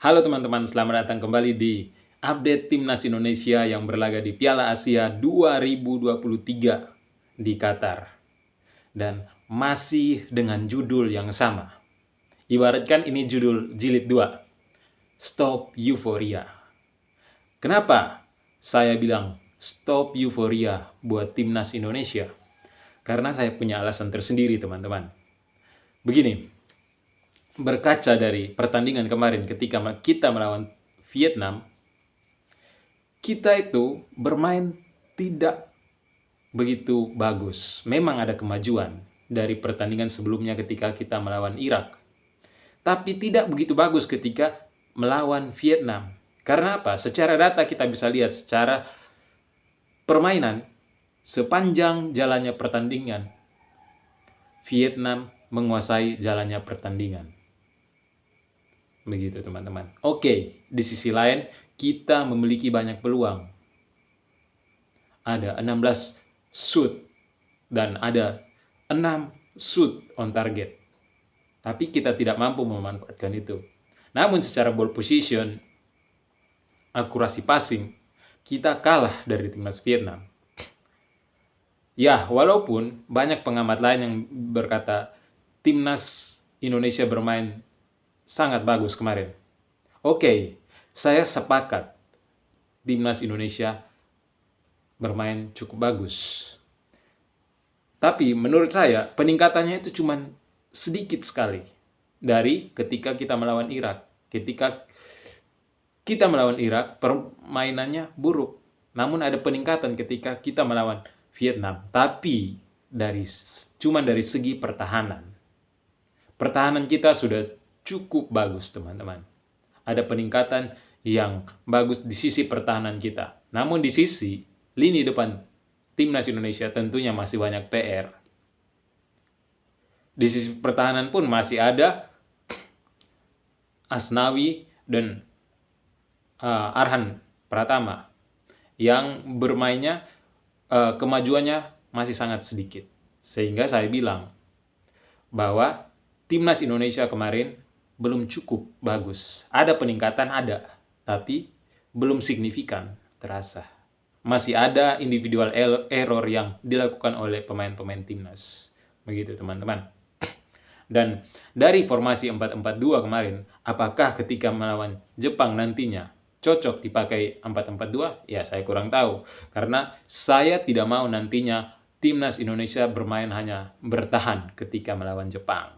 Halo teman-teman, selamat datang kembali di update Timnas Indonesia yang berlaga di Piala Asia 2023 di Qatar. Dan masih dengan judul yang sama. Ibaratkan ini judul jilid 2, Stop Euphoria. Kenapa saya bilang stop euforia buat Timnas Indonesia? Karena saya punya alasan tersendiri, teman-teman. Begini, berkaca dari pertandingan kemarin ketika kita melawan Vietnam, kita itu bermain tidak begitu bagus. Memang ada kemajuan dari pertandingan sebelumnya ketika kita melawan Irak, tapi tidak begitu bagus ketika melawan Vietnam. Karena apa? Secara data kita bisa lihat secara permainan, sepanjang jalannya pertandingan, Vietnam menguasai jalannya pertandingan. Begitu teman-teman. Oke, di sisi lain kita memiliki banyak peluang. Ada 16 shoot dan ada 6 shoot on target. Tapi kita tidak mampu memanfaatkan itu. Namun secara ball position, akurasi passing, kita kalah dari timnas Vietnam. Ya, walaupun banyak pengamat lain yang berkata timnas Indonesia bermain sangat bagus kemarin. Oke, saya sepakat timnas Indonesia bermain cukup bagus. Tapi menurut saya peningkatannya itu cuma sedikit sekali dari ketika kita melawan Irak. Ketika kita melawan Irak, permainannya buruk. Namun ada peningkatan ketika kita melawan Vietnam. Tapi cuma dari segi pertahanan. Pertahanan kita sudah cukup bagus, teman-teman. Ada peningkatan yang bagus di sisi pertahanan kita. Namun di sisi lini depan timnas Indonesia tentunya masih banyak PR. Di sisi pertahanan pun masih ada Asnawi dan Arhan Pratama yang bermainnya kemajuannya masih sangat sedikit. Sehingga saya bilang bahwa timnas Indonesia kemarin belum cukup bagus. Ada peningkatan, ada, tapi belum signifikan terasa. Masih ada individual error yang dilakukan oleh pemain-pemain timnas. Begitu teman-teman. Dan dari formasi 4-4-2 kemarin, apakah ketika melawan Jepang nantinya cocok dipakai 4-4-2? Ya, saya kurang tahu. Karena saya tidak mau nantinya timnas Indonesia bermain hanya bertahan ketika melawan Jepang.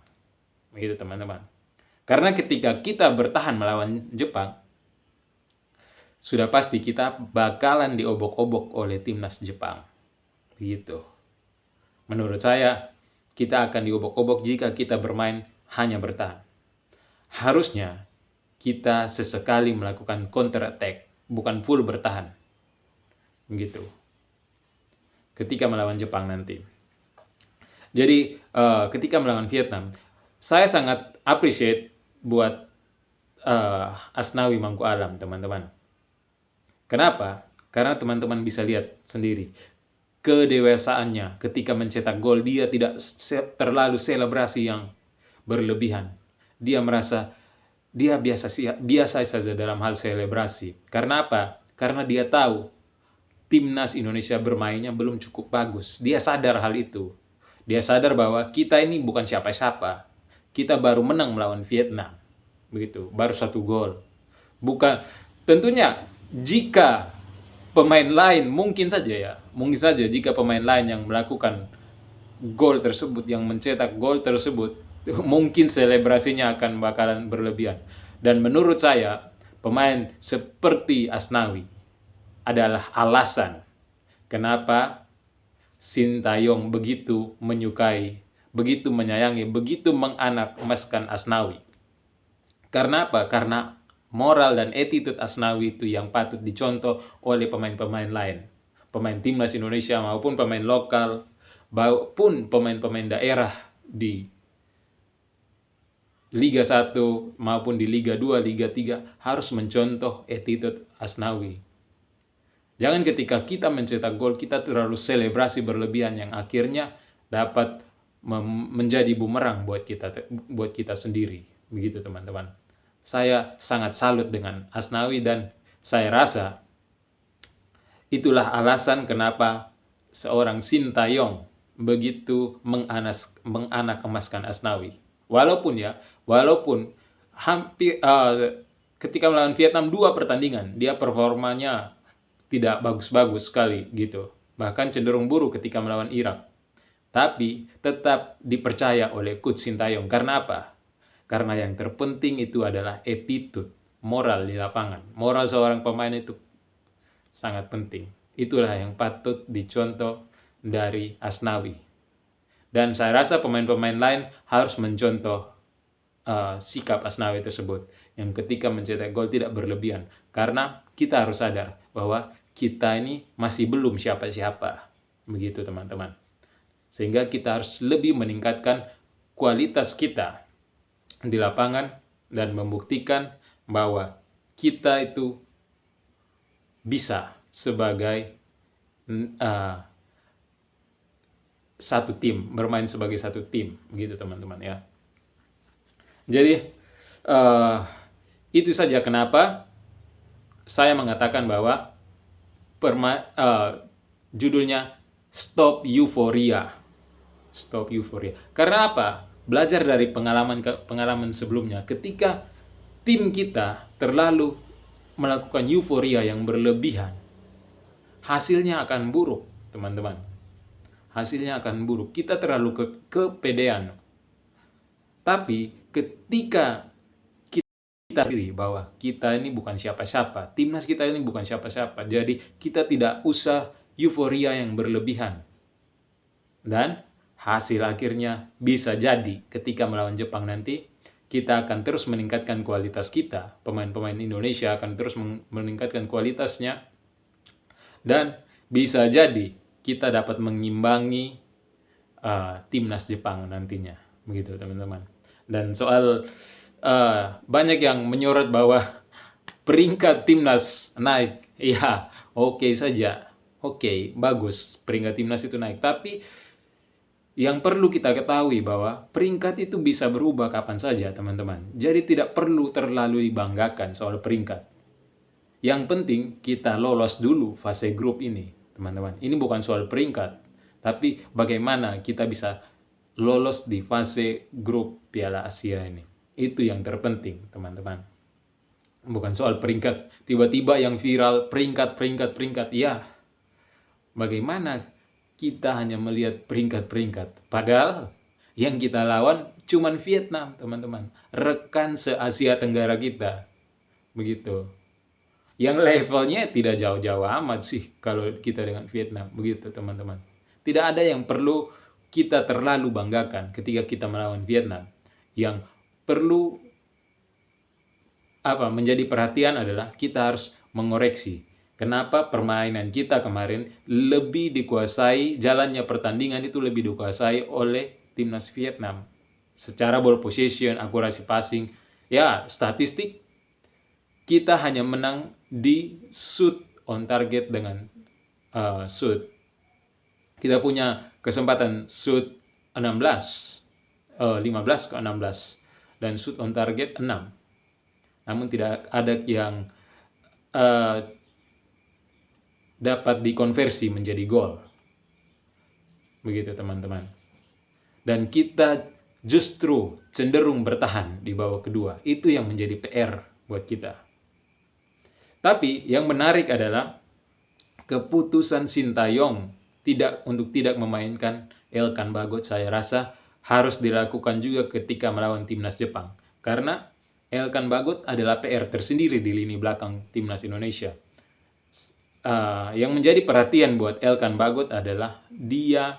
Begitu teman-teman. Karena ketika kita bertahan melawan Jepang, sudah pasti kita bakalan diobok-obok oleh timnas Jepang. Begitu. Menurut saya, kita akan diobok-obok jika kita bermain hanya bertahan. Harusnya kita sesekali melakukan counter attack, bukan full bertahan. Begitu. Ketika melawan Jepang nanti. Jadi, ketika melawan Vietnam, saya sangat appreciate buat Asnawi Mangku Alam, teman-teman. Kenapa? Karena teman-teman bisa lihat sendiri kedewasaannya ketika mencetak gol. Dia tidak terlalu selebrasi yang berlebihan. Dia merasa dia biasa saja dalam hal selebrasi. Karena apa? Karena dia tahu timnas Indonesia bermainnya belum cukup bagus. Dia sadar hal itu. Dia sadar bahwa kita ini bukan siapa-siapa. Kita baru menang melawan Vietnam. Begitu, baru 1 gol. Bukan, tentunya jika pemain lain mungkin saja jika pemain lain yang melakukan gol tersebut, yang mencetak gol tersebut, mungkin selebrasinya akan bakalan berlebihan. Dan menurut saya, pemain seperti Asnawi adalah alasan kenapa Sintayong begitu menyukai, begitu menyayangi, begitu menganak-emaskan Asnawi. Karena apa? Karena moral dan attitude Asnawi itu yang patut dicontoh oleh pemain-pemain lain. Pemain timnas Indonesia maupun pemain lokal, maupun pemain-pemain daerah di Liga 1 maupun di Liga 2, Liga 3 harus mencontoh attitude Asnawi. Jangan ketika kita mencetak gol, kita terlalu selebrasi berlebihan yang akhirnya dapat menjadi bumerang buat kita sendiri. Begitu teman-teman. Saya sangat salut dengan Asnawi dan saya rasa itulah alasan kenapa seorang Sintayong begitu menganak emaskan Asnawi. Walaupun hampir ketika melawan Vietnam 2 pertandingan dia performanya tidak bagus-bagus sekali gitu. Bahkan cenderung buruk ketika melawan Irak. Tapi tetap dipercaya oleh Coach Sintayong. Karena apa? Karena yang terpenting itu adalah attitude, moral di lapangan. Moral seorang pemain itu sangat penting. Itulah yang patut dicontoh dari Asnawi. Dan saya rasa pemain-pemain lain harus mencontoh sikap Asnawi tersebut. Yang ketika mencetak gol tidak berlebihan. Karena kita harus sadar bahwa kita ini masih belum siapa-siapa. Begitu teman-teman. Sehingga kita harus lebih meningkatkan kualitas kita di lapangan dan membuktikan bahwa kita itu bisa sebagai satu tim, bermain sebagai satu tim, begitu teman-teman ya. Jadi itu saja kenapa saya mengatakan bahwa judulnya Stop Euphoria. Stop Euphoria. Karena apa? Belajar dari pengalaman sebelumnya. Ketika tim kita terlalu melakukan euforia yang berlebihan, hasilnya akan buruk, teman-teman. Hasilnya akan buruk. Kita terlalu kepedean. Tapi ketika kita sendiri bahwa kita ini bukan siapa-siapa, timnas kita ini bukan siapa-siapa, jadi kita tidak usah euforia yang berlebihan. Dan hasil akhirnya bisa jadi ketika melawan Jepang nanti, kita akan terus meningkatkan kualitas kita. Pemain-pemain Indonesia akan terus meningkatkan kualitasnya. Dan bisa jadi kita dapat mengimbangi timnas Jepang nantinya. Begitu teman-teman. Dan soal banyak yang menyorot bahwa peringkat timnas naik. Ya, oke saja. Oke, bagus peringkat timnas itu naik. Tapi yang perlu kita ketahui bahwa peringkat itu bisa berubah kapan saja, teman-teman. Jadi tidak perlu terlalu dibanggakan soal peringkat. Yang penting kita lolos dulu fase grup ini, teman-teman. Ini bukan soal peringkat, tapi bagaimana kita bisa lolos di fase grup Piala Asia ini. Itu yang terpenting, teman-teman. Bukan soal peringkat. Tiba-tiba yang viral peringkat. Ya, bagaimana kita hanya melihat peringkat-peringkat. Padahal yang kita lawan cuman Vietnam, teman-teman. Rekan se-Asia Tenggara kita. Begitu. Yang levelnya tidak jauh-jauh amat sih kalau kita dengan Vietnam. Begitu, teman-teman. Tidak ada yang perlu kita terlalu banggakan ketika kita melawan Vietnam. Yang perlu menjadi perhatian adalah kita harus mengoreksi. Kenapa permainan kita kemarin lebih dikuasai, jalannya pertandingan itu lebih dikuasai oleh timnas Vietnam. Secara ball possession, akurasi passing, ya statistik kita hanya menang di shoot on target dengan shoot. Kita punya kesempatan shoot 15 ke 16 dan shoot on target 6. Namun tidak ada yang dapat dikonversi menjadi gol. Begitu teman-teman. Dan kita justru cenderung bertahan di babak kedua. Itu yang menjadi PR buat kita. Tapi yang menarik adalah keputusan Sintayong untuk tidak memainkan Elkan Bagot, saya rasa harus dilakukan juga ketika melawan timnas Jepang. Karena Elkan Bagot adalah PR tersendiri di lini belakang timnas Indonesia. Yang menjadi perhatian buat Elkan Bagot adalah dia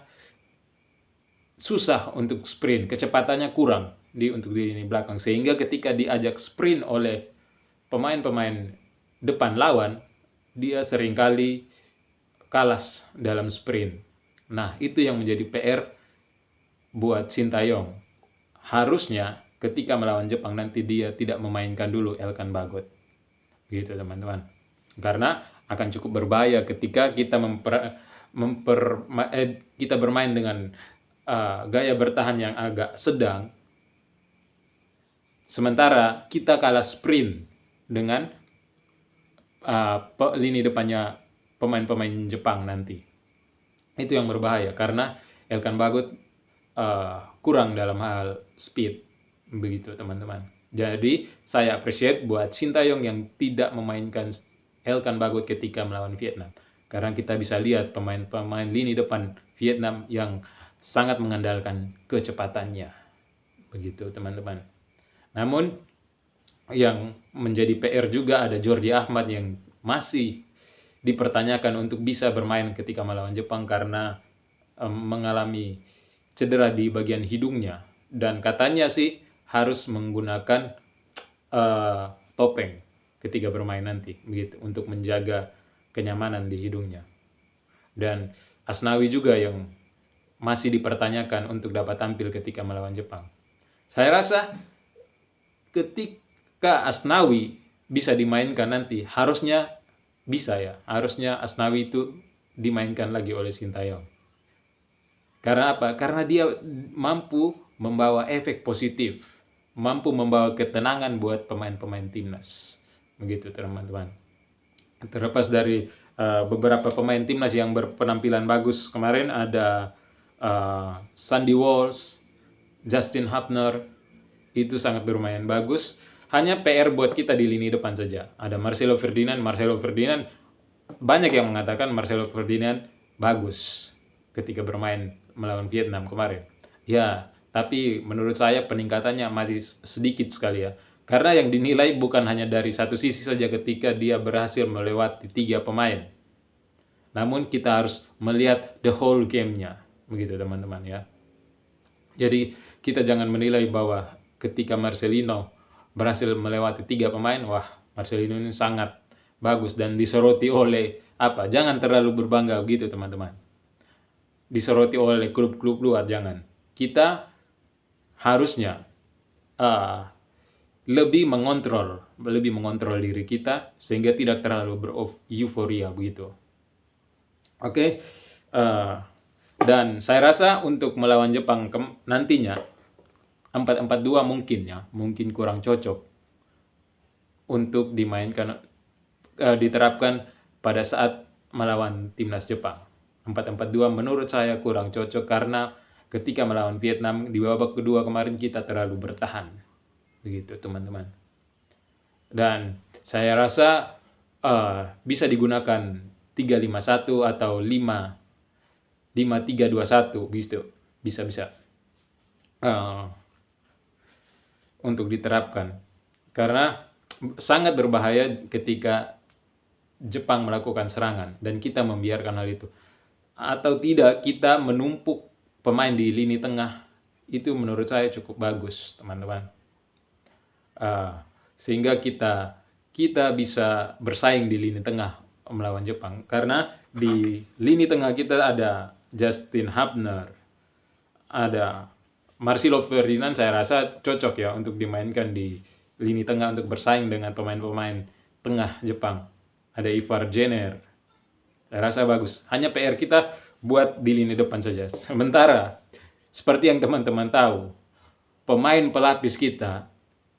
susah untuk sprint, kecepatannya kurang untuk di lini belakang, sehingga ketika diajak sprint oleh pemain-pemain depan lawan, dia seringkali kalah dalam sprint. Nah, itu yang menjadi PR buat Sintayong. Harusnya ketika melawan Jepang nanti dia tidak memainkan dulu Elkan Bagot. Gitu teman-teman. Karena akan cukup berbahaya ketika kita kita bermain dengan gaya bertahan yang agak sedang, Sementara kita kalah sprint dengan lini depannya pemain-pemain Jepang nanti. Itu yang berbahaya karena Elkan Bagot kurang dalam hal speed, begitu teman-teman. Jadi saya appreciate buat Sintayong yang tidak memainkan Elkan Bagot ketika melawan Vietnam, karena kita bisa lihat pemain-pemain lini depan Vietnam yang sangat mengandalkan kecepatannya, begitu teman-teman. Namun yang menjadi PR juga ada Jordi Ahmad yang masih dipertanyakan untuk bisa bermain ketika melawan Jepang karena mengalami cedera di bagian hidungnya, dan katanya sih harus menggunakan topeng ketika bermain nanti, begitu, untuk menjaga kenyamanan di hidungnya. Dan Asnawi juga yang masih dipertanyakan untuk dapat tampil ketika melawan Jepang. Saya rasa ketika Asnawi bisa dimainkan nanti, harusnya Asnawi itu dimainkan lagi oleh Sintayong. Karena apa? Karena dia mampu membawa efek positif, mampu membawa ketenangan buat pemain-pemain timnas. Begitu teman-teman. Terlepas dari beberapa pemain timnas yang berpenampilan bagus kemarin, ada Sandy Walsh, Justin Hubner, itu sangat bermain bagus. Hanya PR buat kita di lini depan saja. Ada Marcelo Ferdinand banyak yang mengatakan Marcelo Ferdinand bagus ketika bermain melawan Vietnam kemarin. Ya, tapi menurut saya peningkatannya masih sedikit sekali ya. Karena yang dinilai bukan hanya dari satu sisi saja ketika dia berhasil melewati 3 pemain. Namun kita harus melihat the whole game-nya. Begitu teman-teman ya. Jadi kita jangan menilai bahwa ketika Marcelino berhasil melewati 3 pemain, wah Marcelino ini sangat bagus dan disoroti oleh apa? Jangan terlalu berbangga begitu teman-teman. Disoroti oleh klub-klub luar, jangan. Kita harusnya lebih mengontrol diri kita sehingga tidak terlalu beruforia begitu. Oke. Dan saya rasa untuk melawan Jepang nantinya 4-4-2 mungkin kurang cocok untuk dimainkan, diterapkan pada saat melawan timnas Jepang. 4-4-2 menurut saya kurang cocok karena ketika melawan Vietnam di babak kedua kemarin kita terlalu bertahan. Begitu teman-teman. Dan saya rasa bisa digunakan 3-5-1 atau 5-3-2-1 bisa untuk diterapkan, karena sangat berbahaya ketika Jepang melakukan serangan dan kita membiarkan hal itu, atau tidak kita menumpuk pemain di lini tengah. Itu menurut saya cukup bagus teman-teman, sehingga kita bisa bersaing di lini tengah melawan Jepang, karena di lini tengah kita ada Justin Hubner, ada Marcelo Ferdinand. Saya rasa cocok ya untuk dimainkan di lini tengah untuk bersaing dengan pemain-pemain tengah Jepang. Ada Ivar Jenner, saya rasa bagus. Hanya PR kita buat di lini depan saja. Sementara seperti yang teman-teman tahu, pemain pelapis kita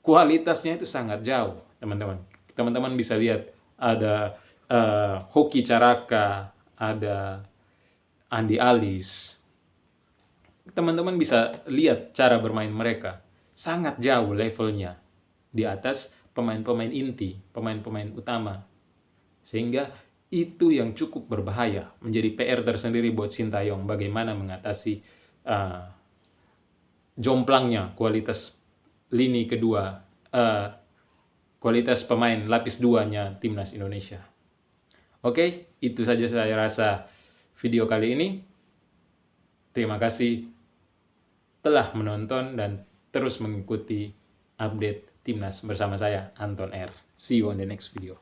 kualitasnya itu sangat jauh teman-teman. Teman-teman bisa lihat ada Hoki Caraka, ada Andi Alis. Teman-teman bisa lihat cara bermain mereka, sangat jauh levelnya di atas pemain-pemain inti, pemain-pemain utama. Sehingga itu yang cukup berbahaya, menjadi PR tersendiri buat Sintayong bagaimana mengatasi jomplangnya kualitas lini kedua, kualitas pemain lapis 2-nya timnas Indonesia. Oke, itu saja saya rasa video kali ini. Terima kasih telah menonton dan terus mengikuti update timnas bersama saya, Anton R. See you on the next video.